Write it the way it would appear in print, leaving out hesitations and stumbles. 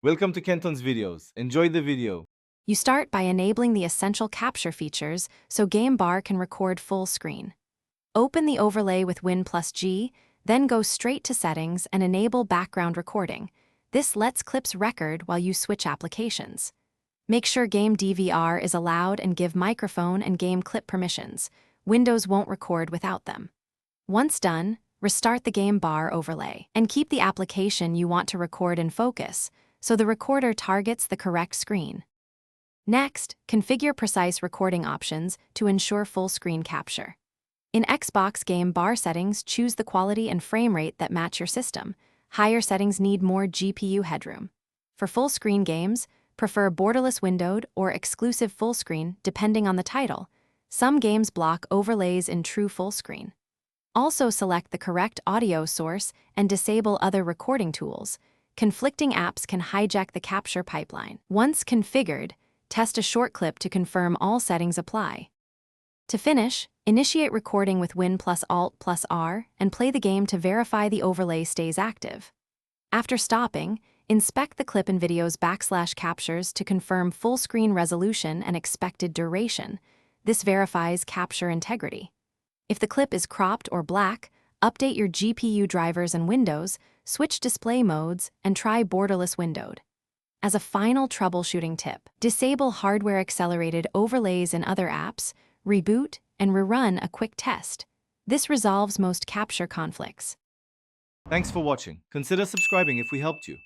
Welcome to Kenton's videos. Enjoy the video. You start by enabling the essential capture features so Game Bar can record full screen. Open the overlay with Win+G, then go straight to Settings and enable background recording. This lets clips record while you switch applications. Make sure Game DVR is allowed and give microphone and game clip permissions. Windows won't record without them. Once done, restart the Game Bar overlay and keep the application you want to record in focus so the recorder targets the correct screen. Next, configure precise recording options to ensure full screen capture. In Xbox Game Bar settings, choose the quality and frame rate that match your system. Higher settings need more GPU headroom. For full screen games, prefer borderless windowed or exclusive full screen depending on the title. Some games block overlays in true full screen. Also select the correct audio source and disable other recording tools. Conflicting apps can hijack the capture pipeline. Once configured, test a short clip to confirm all settings apply. To finish, initiate recording with Win+Alt+R and play the game to verify the overlay stays active. After stopping, inspect the clip and video's /captures to confirm full screen resolution and expected duration. This verifies capture integrity. If the clip is cropped or black, update your GPU drivers and windows, switch display modes, and try borderless windowed. As a final troubleshooting tip, disable hardware-accelerated overlays in other apps, reboot, and rerun a quick test. This resolves most capture conflicts. Thanks for watching. Consider subscribing if we helped you.